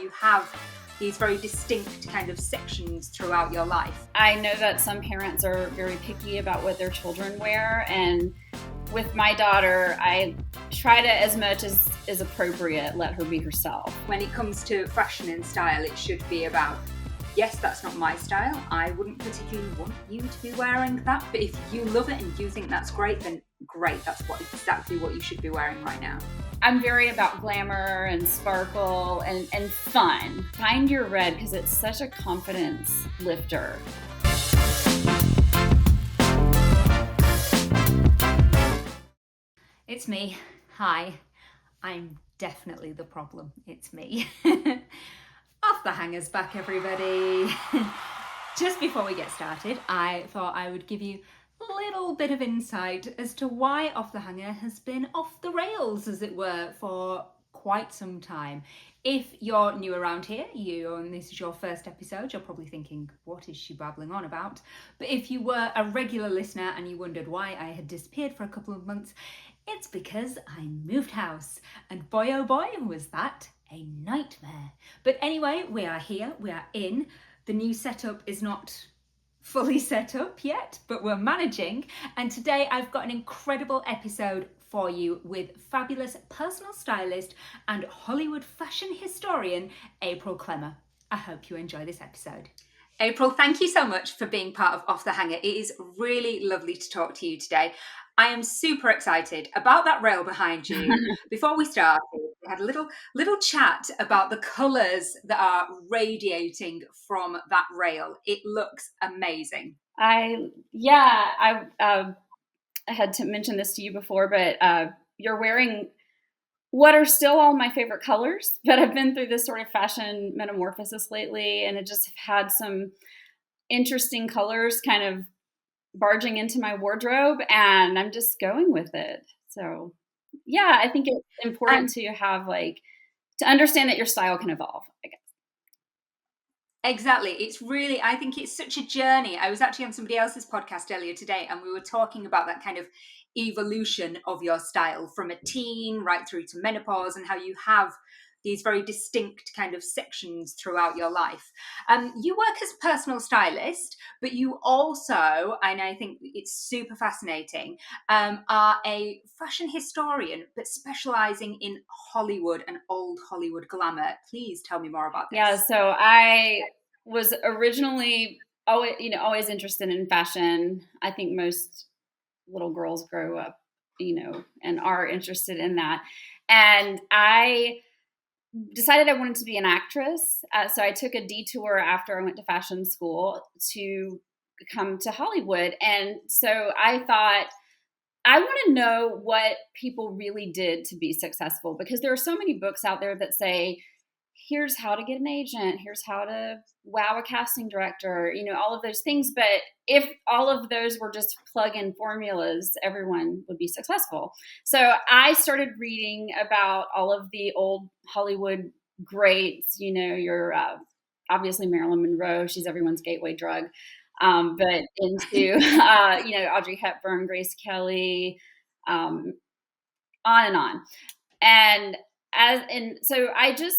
you have these very distinct kind of sections throughout your life. I know that some parents are very picky about what their children wear, and with my daughter, I try to, as much as is appropriate, let her be herself. When it comes to fashion and style, it should be about, yes, that's not my style. I wouldn't particularly want you to be wearing that, but if you love it and you think that's great, then great. That's exactly what you should be wearing right now. I'm very about glamour and sparkle and fun. Find your red because it's such a confidence lifter. It's me. Hi. I'm definitely the problem. It's me. Off the Hanger's back, everybody. Just before we get started, I thought I would give you a little bit of insight as to why Off the Hanger has been off the rails, as it were, for quite some time. If you're new around here, and this is your first episode, you're probably thinking, what is she babbling on about? But if you were a regular listener and you wondered why I had disappeared for a couple of months, it's because I moved house. And boy, oh boy, was that a nightmare. But anyway, we are here, we are in. The new setup is not fully set up yet, but we're managing. And today I've got an incredible episode for you with fabulous personal stylist and Hollywood fashion historian, April Clemmer. I hope you enjoy this episode. April, thank you so much for being part of Off the Hanger. It is really lovely to talk to you today. I am super excited about that rail behind you. Before we started, we had a little chat about the colours that are radiating from that rail. It looks amazing. I had to mention this to you before, but you're wearing what are still all my favorite colors, but I've been through this sort of fashion metamorphosis lately, and it just had some interesting colors kind of barging into my wardrobe, and I'm just going with it. So yeah, I think it's important to have to understand that your style can evolve, I guess. Exactly. I think it's such a journey. I was actually on somebody else's podcast earlier today, and we were talking about that kind of evolution of your style from a teen right through to menopause, and how you have these very distinct kind of sections throughout your life. You work as a personal stylist, but you also, and I think it's super fascinating, are a fashion historian, but specializing in Hollywood and old Hollywood glamour. Please tell me more about this. Yeah, so I was originally always interested in fashion. I think most little girls grow up, and are interested in that. And I decided I wanted to be an actress. So I took a detour after I went to fashion school to come to Hollywood. And so I thought, I want to know what people really did to be successful, because there are so many books out there that say, here's how to get an agent, here's how to wow a casting director, all of those things. But if all of those were just plug-in formulas, everyone would be successful. So I started reading about all of the old Hollywood greats, your obviously Marilyn Monroe, she's everyone's gateway drug. But into, Audrey Hepburn, Grace Kelly, on and on. And so I just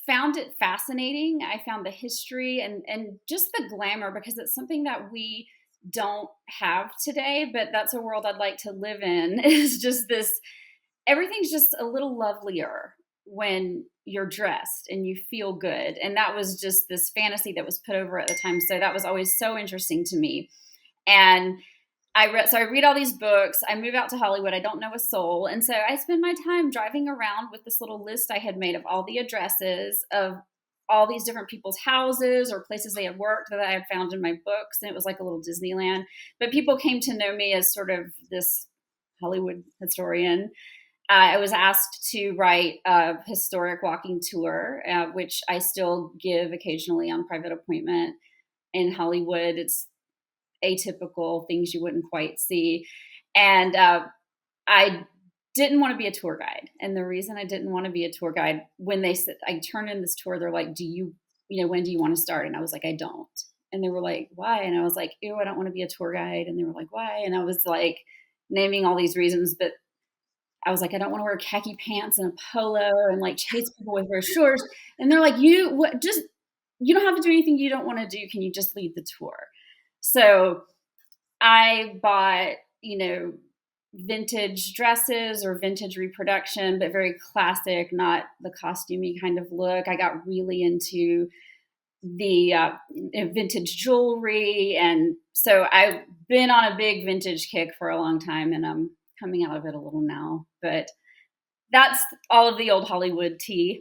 found it fascinating. I found the history and just the glamour, because it's something that we don't have today, but that's a world I'd like to live in. It's just everything's just a little lovelier when you're dressed and you feel good. And that was just this fantasy that was put over at the time. So that was always so interesting to me. And I read all these books. I move out to Hollywood. I don't know a soul. And so I spend my time driving around with this little list I had made of all the addresses of all these different people's houses or places they had worked that I had found in my books. And it was like a little Disneyland. But people came to know me as sort of this Hollywood historian. I was asked to write a historic walking tour, which I still give occasionally on private appointment in Hollywood. It's atypical, things you wouldn't quite see. And I didn't want to be a tour guide. And the reason I didn't want to be a tour guide, when they said, I turned in this tour, they're like, when do you want to start? And I was like, I don't. And they were like, why? And I was like, ew, I don't want to be a tour guide. And they were like, why? And I was like naming all these reasons, but I was like, I don't want to wear khaki pants and a polo and like chase people with their shorts. And they're like, you don't have to do anything you don't want to do. Can you just lead the tour? So I bought, vintage dresses or vintage reproduction, but very classic, not the costumey kind of look. I got really into the vintage jewelry. And so I've been on a big vintage kick for a long time, and I'm coming out of it a little now. But that's all of the old Hollywood tea.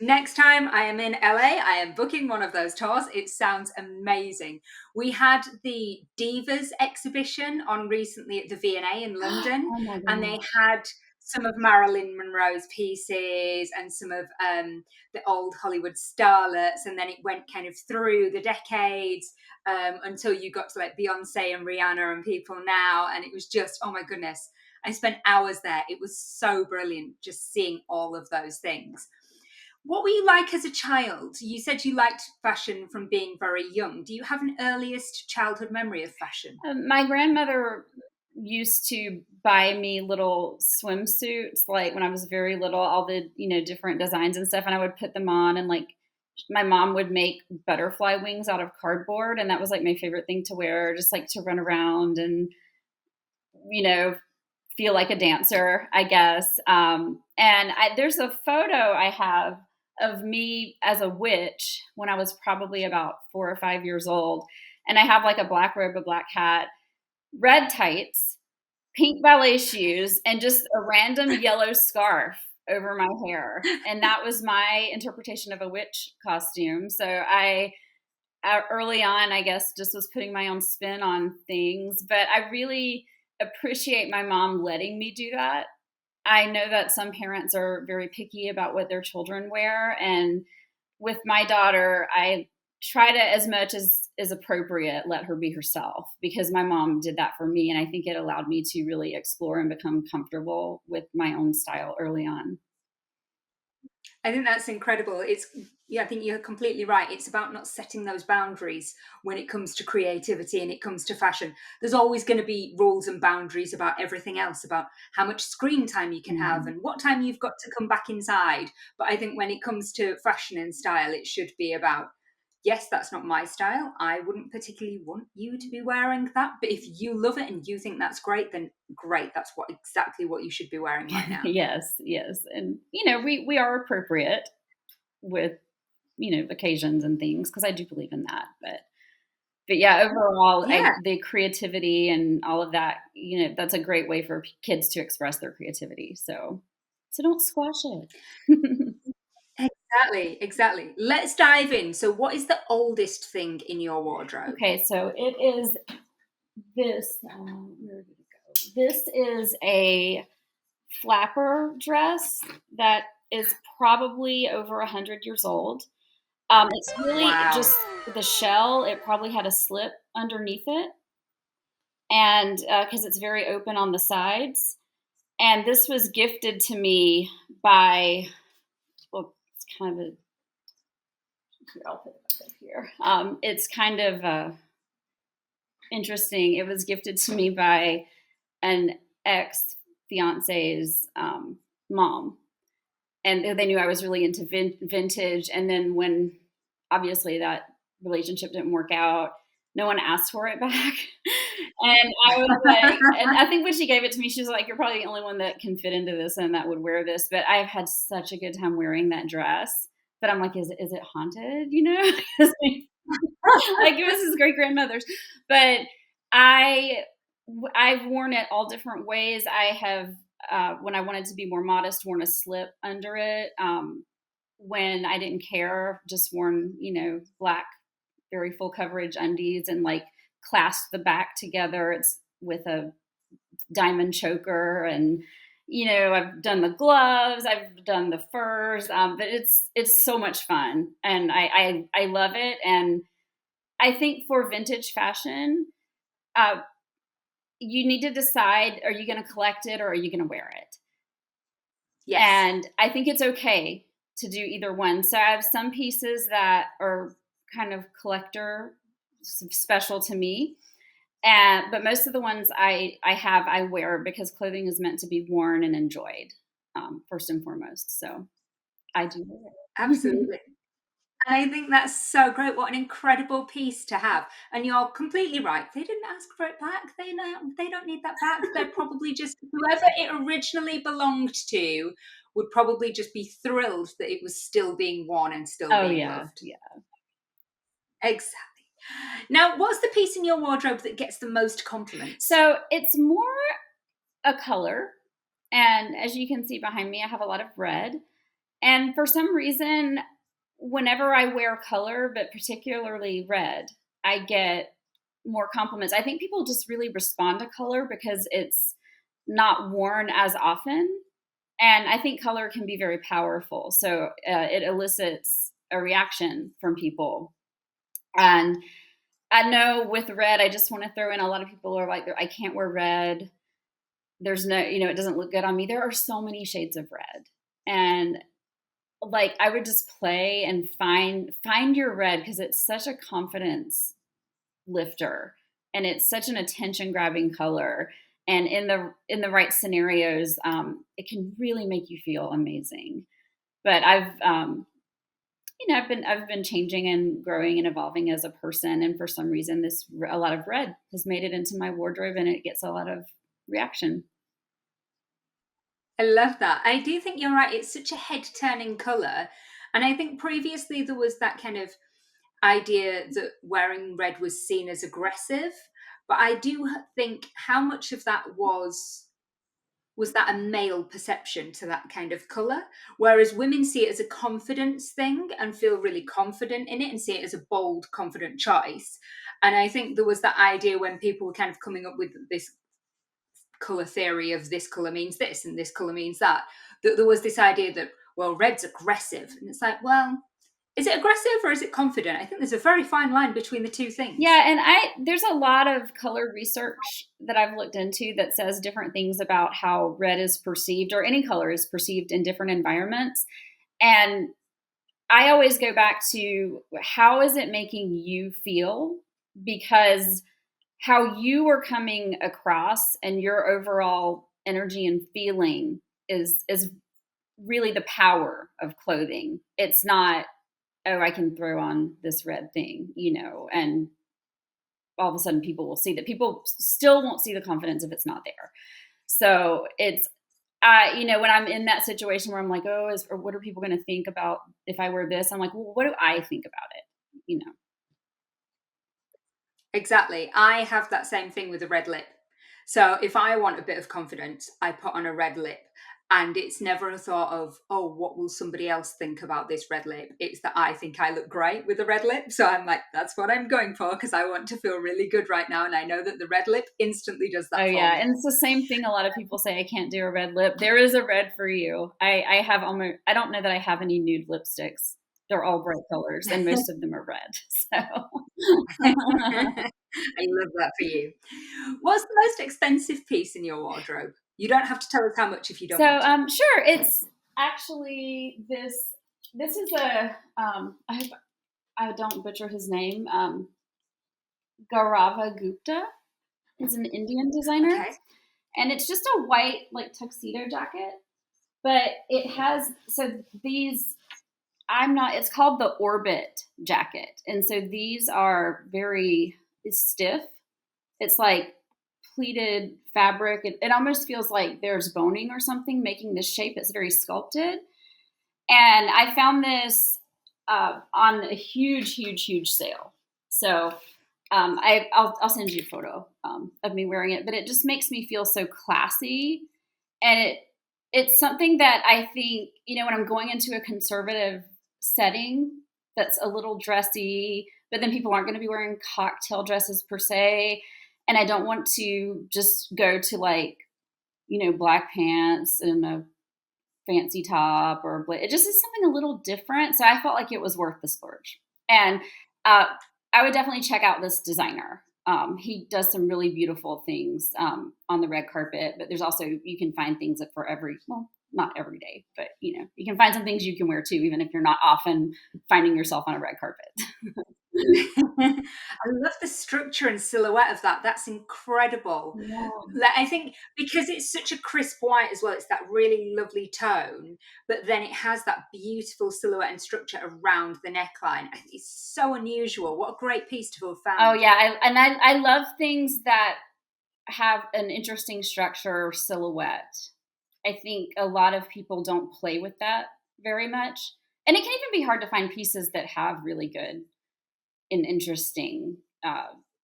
Next time I am in LA, I am booking one of those tours. It sounds amazing. We had the Divas exhibition on recently at the V&A in London, Oh my and they gosh. had some of Marilyn Monroe's pieces and some of the old Hollywood starlets, and then it went kind of through the decades until you got to like Beyonce and Rihanna and people now, and it was just, oh my goodness. I spent hours there. It was so brilliant just seeing all of those things. What were you like as a child? You said you liked fashion from being very young. Do you have an earliest childhood memory of fashion? My grandmother used to buy me little swimsuits, like when I was very little, all the, different designs and stuff. And I would put them on, and like my mom would make butterfly wings out of cardboard. And that was like my favorite thing to wear, just like to run around and, you know, feel like a dancer, I guess. There's a photo I have of me as a witch when I was probably about 4 or 5 years old. And I have like a black robe, a black hat, red tights, pink ballet shoes, and just a random yellow scarf over my hair. And that was my interpretation of a witch costume. So I early on, I guess, just was putting my own spin on things. But I really appreciate my mom letting me do that. I know that some parents are very picky about what their children wear. And with my daughter, I try to, as much as is appropriate, let her be herself, because my mom did that for me. And I think it allowed me to really explore and become comfortable with my own style early on. I think that's incredible. Yeah, I think you're completely right. It's about not setting those boundaries when it comes to creativity and it comes to fashion. There's always going to be rules and boundaries about everything else, about how much screen time you can have Mhm. and what time you've got to come back inside. But I think when it comes to fashion and style, it should be about, yes, that's not my style. I wouldn't particularly want you to be wearing that. But if you love it and you think that's great, then great. That's exactly what you should be wearing right now. Yes, yes. And, we are appropriate with, occasions and things, because I do believe in that. But yeah, overall, Yeah. the creativity and all of that, that's a great way for kids to express their creativity. So don't squash it. Exactly, exactly. Let's dive in. So, what is the oldest thing in your wardrobe? Okay, so it is this. Where did it go? This is a flapper dress that is probably over 100 years old. It's really Wow. just the shell. It probably had a slip underneath it, and because it's very open on the sides. And this was gifted to me by, well, it's kind of a, here, I'll put it back up here. It's kind of interesting. It was gifted to me by an ex fiance's mom, and they knew I was really into vintage. And then when obviously that relationship didn't work out, no one asked for it back. And I was like, and I think when she gave it to me, she was like, "You're probably the only one that can fit into this and that would wear this." But I've had such a good time wearing that dress. But I'm like, is it haunted? Like it was his great grandmother's. But I I've worn it all different ways. I have when I wanted to be more modest, worn a slip under it. When I didn't care, just worn, black, very full coverage undies, and like clasped the back together. It's with a diamond choker. And I've done the gloves, I've done the furs, but it's so much fun, and I love it. And I think for vintage fashion, uh, you need to decide: are you going to collect it or are you going to wear it? Yes. And I think it's okay to do either one. So I have some pieces that are kind of collector special to me. But most of the ones I wear because clothing is meant to be worn and enjoyed, first and foremost. So I do wear it. Absolutely. And I think that's so great. What an incredible piece to have. And you're completely right. They didn't ask for it back. They don't need that back. They're probably just whoever it originally belonged to would probably just be thrilled that it was still being worn and still Oh being yeah, loved. yeah. Exactly. Now, what's the piece in your wardrobe that gets the most compliments? So it's more a color, and as you can see behind me, I have a lot of red. And for some reason, whenever I wear color, but particularly red, I get more compliments. I think people just really respond to color because it's not worn as often. And I think color can be very powerful. So it elicits a reaction from people. And I know with red, I just want to throw in a lot of people are like, I can't wear red. There's no, it doesn't look good on me. There are so many shades of red. And like I would just play and find your red because it's such a confidence lifter and it's such an attention grabbing color, and in the right scenarios it can really make you feel amazing. But I've been changing and growing and evolving as a person, and for some reason this a lot of red has made it into my wardrobe and it gets a lot of reaction. I love that. I do think you're right. It's such a head turning color. And I think previously there was that kind of idea that wearing red was seen as aggressive. But I do think how much of that was that a male perception to that kind of color, whereas women see it as a confidence thing and feel really confident in it and see it as a bold, confident choice. And I think there was that idea when people were kind of coming up with this color theory of this color means this and this color means that, that there was this idea that, well, red's aggressive. And it's like, well, is it aggressive or is it confident? I think there's a very fine line between the two things. Yeah, and there's a lot of color research that I've looked into that says different things about how red is perceived, or any color is perceived in different environments. And I always go back to how is it making you feel? Because how you are coming across and your overall energy and feeling is really the power of clothing. It's not, oh, I can throw on this red thing, and all of a sudden people will see that. People still won't see the confidence if it's not there. So it's, when I'm in that situation where I'm like, oh, or what are people going to think about if I wear this? I'm like, well, what do I think about it? Exactly. I have that same thing with a red lip. So if I want a bit of confidence, I put on a red lip. And it's never a thought of, oh, what will somebody else think about this red lip? It's that I think I look great with a red lip. So I'm like, that's what I'm going for because I want to feel really good right now. And I know that the red lip instantly does that Oh for yeah, me. and it's the same thing. A lot of people say I can't do a red lip. There is a red for you. I have almost. I don't know that I have any nude lipsticks. They're all bright colors, and most of them are red. I love that for you. What's the most expensive piece in your wardrobe? You don't have to tell us how much if you don't So, want to. sure. It's actually this. This is a. I hope I don't butcher his name. Garav Gupta. He's an Indian designer, Okay. and it's just a white like tuxedo jacket. But it has these. I'm not. It's called the Orbit jacket, and so these are very stiff. It's like pleated fabric. It almost feels like there's boning or something making this shape. It's very sculpted. And I found this on a huge, huge, huge sale. So I'll send you a photo of me wearing it, but it just makes me feel so classy. And it's something that I think, when I'm going into a conservative setting that's a little dressy, but then people aren't going to be wearing cocktail dresses per se. And I don't want to just go to like, black pants and a fancy top it just is something a little different. So I felt like it was worth the splurge. And uh, I would definitely check out this designer. He does some really beautiful things on the red carpet, but there's also, you can find things that for not every day, but you can find some things you can wear too, even if you're not often finding yourself on a red carpet. I love the structure and silhouette of that. That's incredible. Yeah. Like, I think because it's such a crisp white as well, it's that really lovely tone, but then it has that beautiful silhouette and structure around the neckline. It's so unusual. What a great piece to have Oh found. yeah, I love things that have an interesting structure or silhouette. I think a lot of people don't play with that very much. And it can even be hard to find pieces that have really good and interesting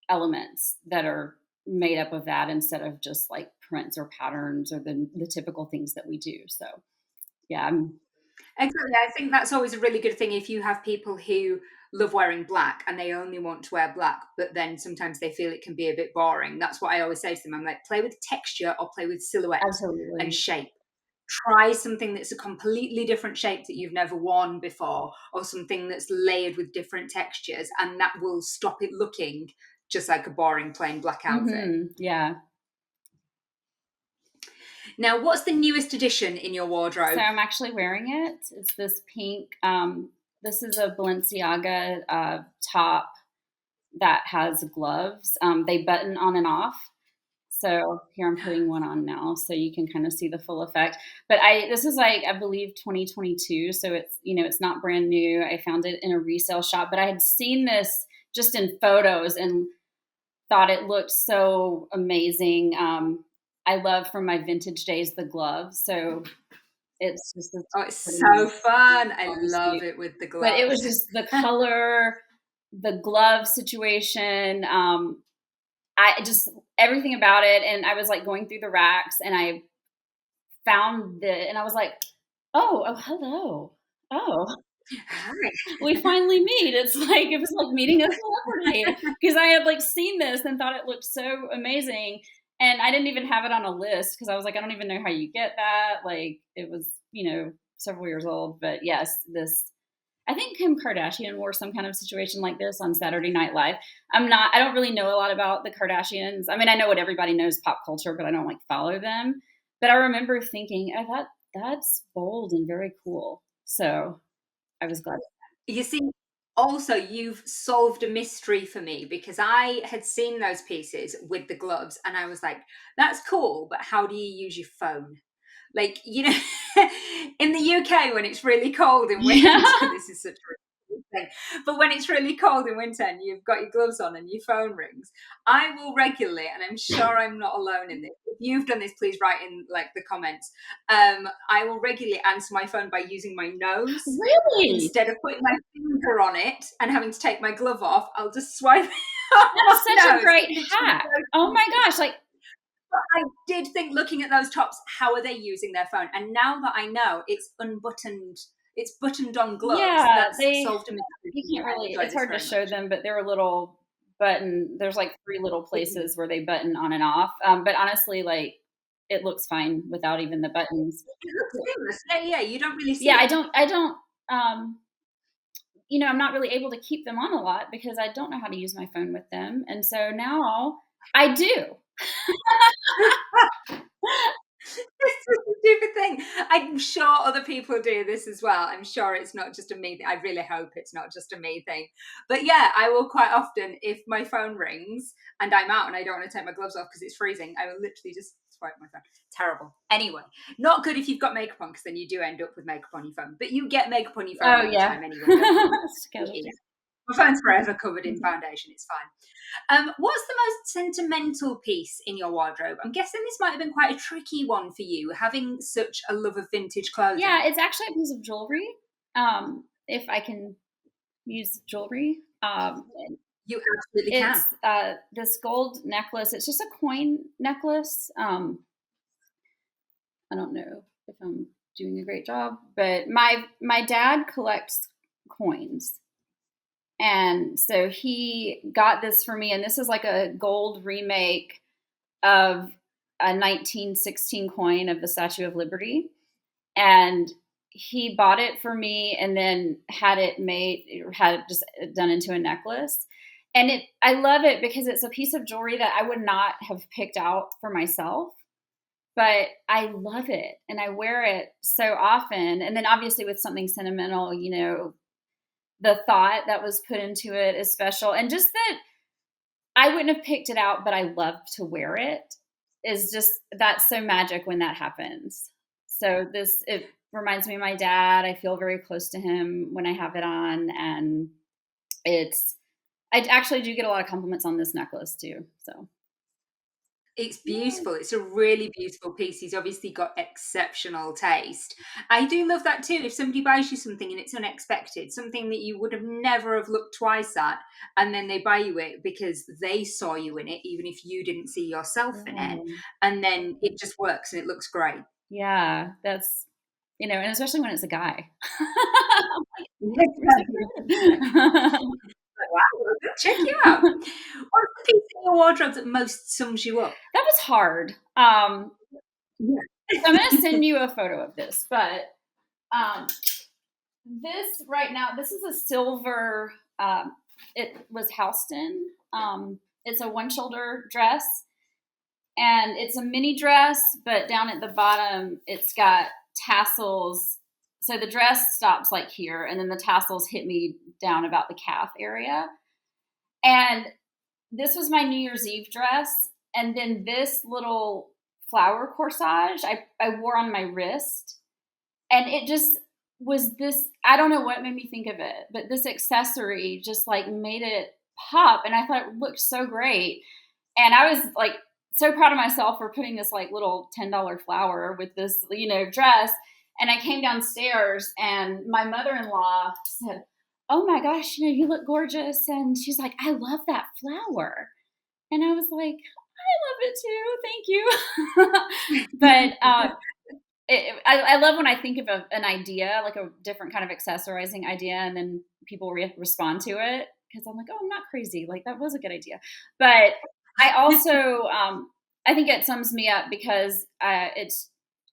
elements that are made up of that instead of just like prints or patterns or the typical things that we do. So yeah, Exactly. I think that's always a really good thing if you have people who love wearing black and they only want to wear black, but then sometimes they feel it can be a bit boring. That's what I always say to them. I'm like, play with texture or play with silhouette and absolutely. shape. Try something that's a completely different shape that you've never worn before, or something that's layered with different textures, and that will stop it looking just like a boring plain black outfit. Yeah. Now, what's the newest addition in your So wardrobe? I'm actually wearing it. It's this pink. This is a Balenciaga top that has gloves. They button on and off. So here I'm putting one on now, so you can kind of see the full effect. But this is like I believe 2022, so it's not brand new. I found it in a resale shop, but I had seen this just in photos and thought it looked so amazing. I love from my vintage days the gloves, so it's just this Oh, it's pretty so fun. I honestly. love it with the But it gloves. was just the color, the glove situation. I just everything about it, and I was like going through the racks, and I found and I was like, oh, hello, oh, Hi. we finally meet. It's like it was like meeting a celebrity because I had like seen this and thought it looked so amazing, and I didn't even have it on a list because I was like, I don't even know how you get that. Like it was, several years old, but yes, this. I think Kim Kardashian wore some kind of situation like this on Saturday Night Live. I don't really know a lot about the Kardashians. I mean, I know what everybody knows pop culture, but I don't like follow them. But I remember thinking, I thought that's bold and very cool. So I was glad. You see, also, you've solved a mystery for me because I had seen those pieces with the gloves and I was like, that's cool, but how do you use your phone? Like, in the UK when it's really cold in winter, Yeah. this is such a ridiculous thing, but when it's really cold in winter and you've got your gloves on and your phone rings, I will regularly, and I'm sure I'm not alone in this. If you've done this, please write in like the comments. I will regularly answer my phone by using my nose Really? instead of putting my finger on it and having to take my glove off. I'll just swipe it on That's my such a nose. great It literally hack. goes. Oh my gosh. Like, But I did think, looking at those tops, how are they using their phone? And now that I know it's unbuttoned, it's buttoned on gloves, yeah, that's solved a mystery you for me. can't I really, enjoy it's this hard to very show much. them, but they're a little there's like three little places where they button on and off. But honestly, like, it looks fine without even the buttons. It looks seamless. Yeah, yeah, you don't really Yeah, see it. I don't, um, I'm not really able to keep them on a lot because I don't know how to use my phone with them. And so now I do. It's such a stupid thing. I'm sure other people do this as well. I'm sure it's not just a me thing. I really hope it's not just a me thing. But yeah, I will quite often, if my phone rings and I'm out and I don't want to take my gloves off because it's freezing, I will literally just swipe my phone. Terrible. Anyway, not good if you've got makeup on because then you do end up with makeup on your phone. But you get makeup on your phone Oh, all the yeah. time anyway, don't you? Yeah. Casualty. My phone's forever covered in foundation. It's fine. What's the most sentimental piece in your wardrobe? I'm guessing this might have been quite a tricky one for you, having such a love of vintage Yeah, clothing. it's actually a piece of jewelry. If I can use jewelry. You absolutely It's can. this gold necklace. It's just a coin necklace. I don't know if I'm doing a great job, but my dad collects coins, and so he got this for me. And this is like a gold remake of a 1916 coin of the Statue of Liberty, and he bought it for me and then had it just done into a necklace. And I love it because it's a piece of jewelry that I would not have picked out for myself, but I love it and I wear it so often. And then obviously with something sentimental, the thought that was put into it is special. And just that I wouldn't have picked it out, but I love to wear it is just that's so magic when that happens. So this it reminds me of my dad. I feel very close to him when I have it on, and it's I actually do get a lot of compliments on this necklace too. So It's yeah. beautiful. It's a really beautiful piece. He's obviously got exceptional taste. I do love that too. If somebody buys you something and it's unexpected, something that you would have never have looked twice at, and then they buy you it because they saw you in it, even if you didn't see yourself in it, Right. and then it just works and it looks great. Yeah, that's and especially when it's a guy. You're so Exactly. good. Wow, well, check you out. What's the piece in your wardrobe that most sums you up? That was hard. Yeah. So I'm gonna send you a photo of this, but um, this right now, this is a silver. It was Houston. It's a one shoulder dress, and it's a mini dress, but down at the bottom, it's got tassels. So the dress stops like here, and then the tassels hit me down about the calf area. And this was my New Year's Eve dress. And then this little flower corsage I wore on my wrist. And it just was this, I don't know what made me think of it, but this accessory just like made it pop. And I thought it looked so great. And I was like so proud of myself for putting this like little $10 flower with this, dress. And I came downstairs and my mother-in-law said, "Oh my gosh, you look gorgeous." And she's like, "I love that flower." And I was like, "I love it too. Thank you." But I love when I think of an idea, like a different kind of accessorizing idea, and then people respond to it because I'm like, "Oh, I'm not crazy. Like that was a good idea." But I also, I think it sums me up because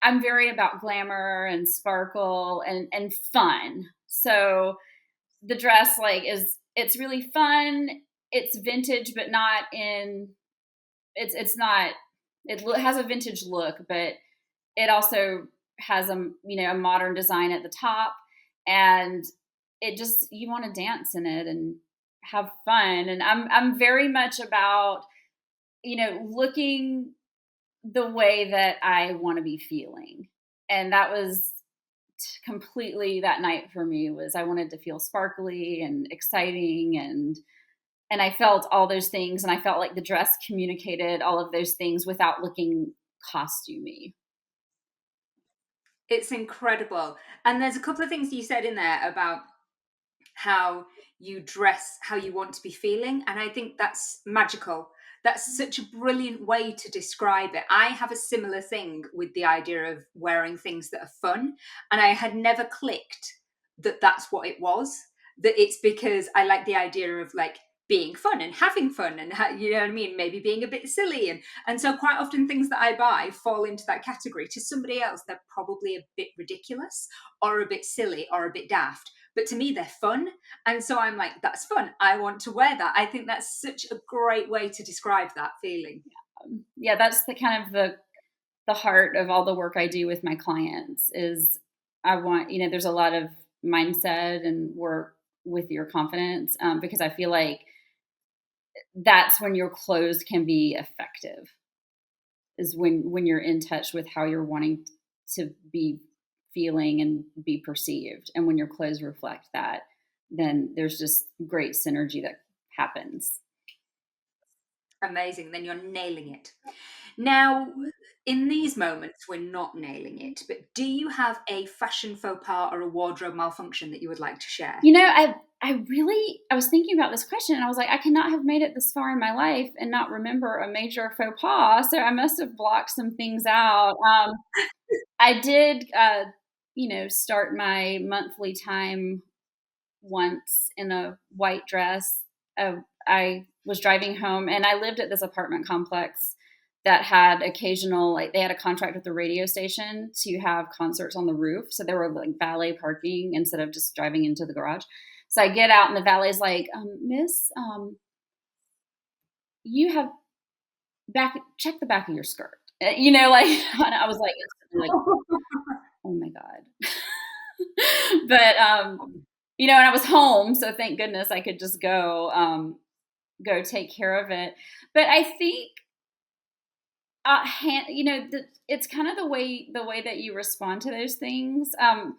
I'm very about glamour and sparkle and fun. So the dress it's really fun. It's vintage, but not in it's not has a vintage look, but it also has a modern design at the top, and it just you want to dance in it and have fun. And I'm very much about looking the way that I want to be feeling, and that was completely that night for me was I wanted to feel sparkly and exciting, and I felt all those things, and I felt like the dress communicated all of those things without looking costumey. It's incredible. And there's a couple of things you said in there about how you dress, how you want to be feeling. And I think that's magical. That's such a brilliant way to describe it. I have a similar thing with the idea of wearing things that are fun. And I had never clicked that that's what it was, that it's because I like the idea of like being fun and having fun and you know what I mean, maybe being a bit silly, and so quite often things that I buy fall into that category. To somebody else they're probably a bit ridiculous or a bit silly or a bit daft, but to me they're fun. And so I'm like, that's fun, I want to wear that. I think that's such a great way to describe that feeling. Yeah, that's the kind of the heart of all the work I do with my clients is I want, there's a lot of mindset and work with your confidence, because I feel like that's when your clothes can be effective is when you're in touch with how you're wanting to be feeling and be perceived. And when your clothes reflect that, then there's just great synergy that happens. Amazing, then you're nailing it. Now, in these moments we're not nailing it, but do you have a fashion faux pas or a wardrobe malfunction that you would like to share? I was thinking about this question and I was like, I cannot have made it this far in my life and not remember a major faux pas. So I must have blocked some things out. I did, start my monthly time once in a white dress. I was driving home and I lived at this apartment complex that had occasional, like, they had a contract with the radio station to have concerts on the roof. So there were like valet parking instead of just driving into the garage. So I get out and the valet's like, "Miss, you have check the back of your skirt." Like, and I was like, instantly like, oh my God. But and I was home, so thank goodness I could just go take care of it. But I think it's kind of the way that you respond to those things. I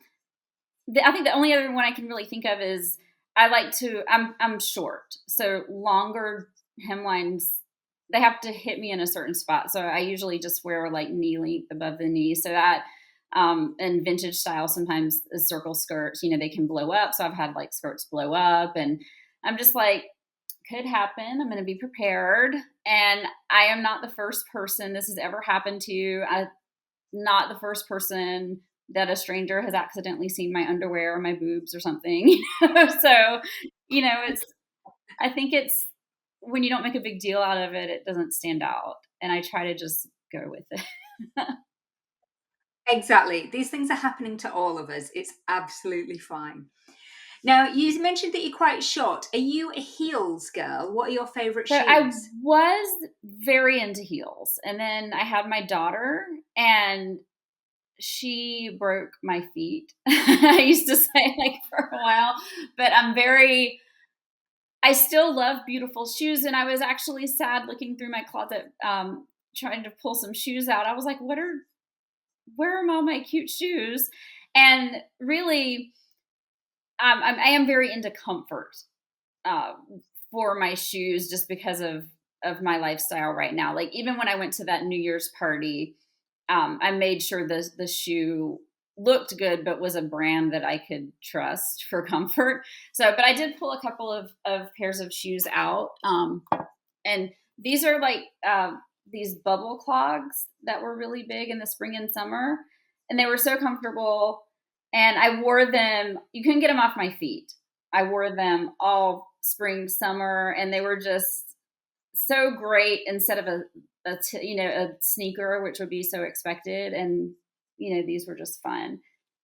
think the only other one I can really think of is I like to. I'm short, so longer hemlines they have to hit me in a certain spot. So I usually just wear like knee length above the knee, so that and vintage style sometimes the circle skirts, they can blow up. So I've had like skirts blow up, and I'm just like could happen. I'm going to be prepared. And I am not the first person this has ever happened to. I'm not the first person that a stranger has accidentally seen my underwear or my boobs or something. So, it's, I think it's when you don't make a big deal out of it, it doesn't stand out. And I try to just go with it. Exactly. These things are happening to all of us. It's absolutely fine. Now, you mentioned that you're quite short. Are you a heels girl? What are your favorite So I shoes? was very into heels. And then I had my daughter, and she broke my feet. I used to say like for a while, but I still love beautiful shoes. And I was actually sad looking through my closet, trying to pull some shoes out. I was like, where are all my cute shoes? And really, I am very into comfort uh, for my shoes just because of my lifestyle right now. Like even when I went to that New Year's party, I made sure the shoe looked good, but was a brand that I could trust for comfort. So, but I did pull a couple of pairs of shoes out, and these are like these bubble clogs that were really big in the spring and summer, and they were so comfortable. And I wore them. You couldn't get them off my feet. I wore them all spring, summer, and they were just so great instead of a sneaker, which would be so expected. And these were just fun.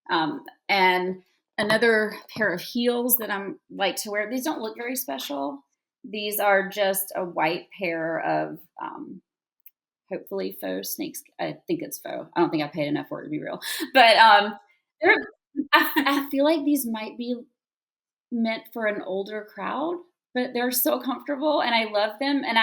And another pair of heels that I'm like to wear. These don't look very special. These are just a white pair of hopefully faux snakes. I think it's faux. I don't think I paid enough for it to be real. But they're, I feel like these might be meant for an older crowd, but they're so comfortable and I love them. And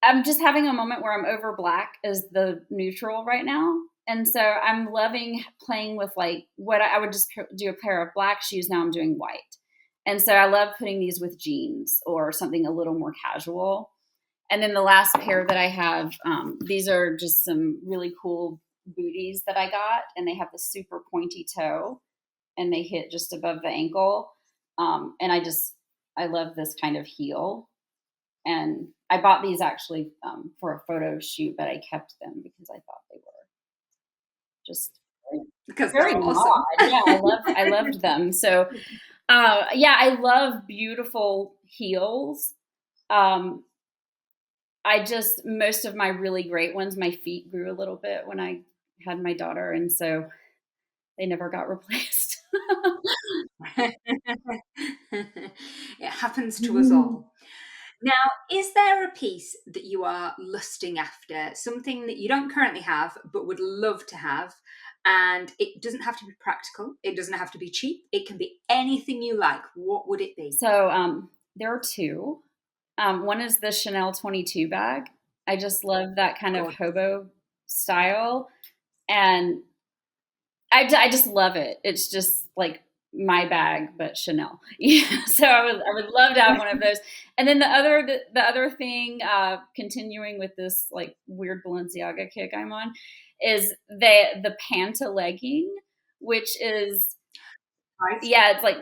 I'm just having a moment where I'm over black as the neutral right now. And so I'm loving playing with like what I would just do a pair of black shoes. Now I'm doing white. And so I love putting these with jeans or something a little more casual. And then the last pair that I have, these are just some really cool booties that I got, and they have the super pointy toe and they hit just above the ankle. And I love this kind of heel. And I bought these actually for a photo shoot, but I kept them because I thought they were just Because very they're mod. awesome. Yeah, I loved them. So yeah, I love beautiful heels. Um, I just most of my really great ones, my feet grew a little bit when I had my daughter, and so they never got replaced. It happens to us all. Now, is there a piece that you are lusting after, something that you don't currently have but would love to have? And it doesn't have to be practical, it doesn't have to be cheap, it can be anything you like. What would it be? So there are two. One is the Chanel 22 bag. I just love that kind of God. hobo style. And I just love it. It's just like my bag, but Chanel. Yeah. So I would love to have one of those. And then the other thing, continuing with this like weird Balenciaga kick I'm on, is the Panta legging, which is Right? yeah, it's like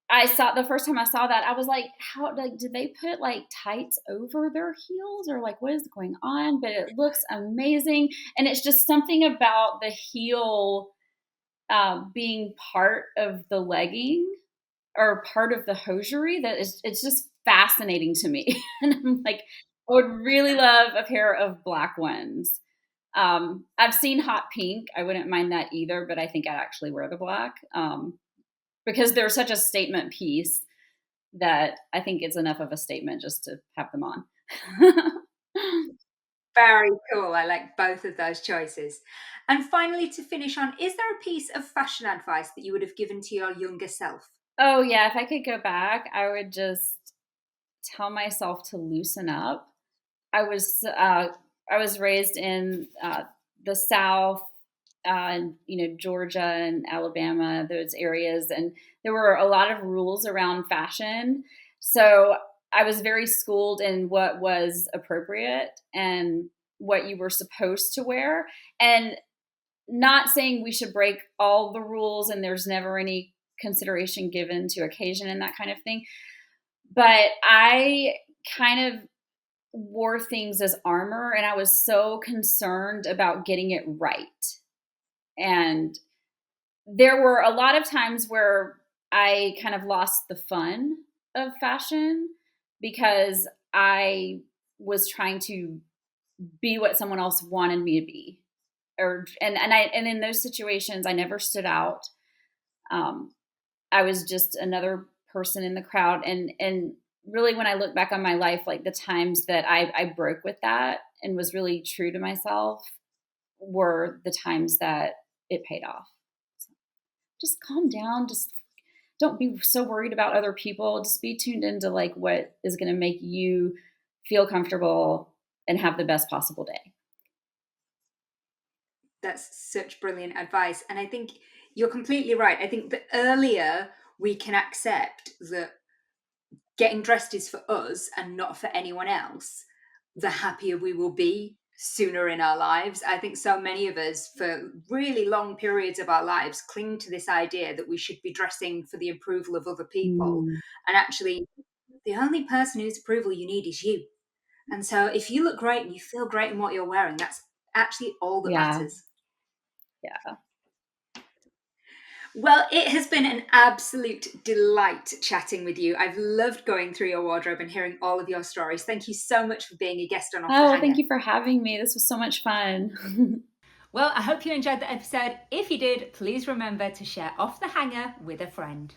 I saw the first time I saw that, I was like, how like did they put like tights over their heels or like what is going on? But it looks amazing. And it's just something about the heel being part of the legging or part of the hosiery that is it's just fascinating to me. And I'm like, I would really love a pair of black ones. I've seen hot pink. I wouldn't mind that either, but I think I'd actually wear the black because they're such a statement piece that I think it's enough of a statement just to have them on. Very cool. I like both of those choices. And finally, to finish on, is there a piece of fashion advice that you would have given to your younger self? Oh, yeah, if I could go back, I would just tell myself to loosen up. I was, uh, I was raised in, the South, Georgia and Alabama, those areas, and there were a lot of rules around fashion. So I was very schooled in what was appropriate and what you were supposed to wear. And not saying we should break all the rules and there's never any consideration given to occasion and that kind of thing. But I kind of wore things as armor and I was so concerned about getting it right. And there were a lot of times where I kind of lost the fun of fashion because I was trying to be what someone else wanted me to be. And in those situations I never stood out. Um, I was just another person in the crowd. And really, when I look back on my life, like the times that I broke with that and was really true to myself were the times that it paid off. So just calm down. Just don't be so worried about other people. Just be tuned into like what is going to make you feel comfortable and have the best possible day. That's such brilliant advice. And I think you're completely right. I think the earlier we can accept that getting dressed is for us and not for anyone else, the happier we will be sooner in our lives. I think so many of us, for really long periods of our lives, cling to this idea that we should be dressing for the approval of other people. Mm, And actually, the only person whose approval you need is you. And so if you look great and you feel great in what you're wearing, that's actually all that yeah. matters. Yeah. Well, it has been an absolute delight chatting with you. I've loved going through your wardrobe and hearing all of your stories. Thank you so much for being a guest on Off the Oh, well, thank Hanger. you for having me. This was so much fun. Well, I hope you enjoyed the episode. If you did, please remember to share Off the Hanger with a friend.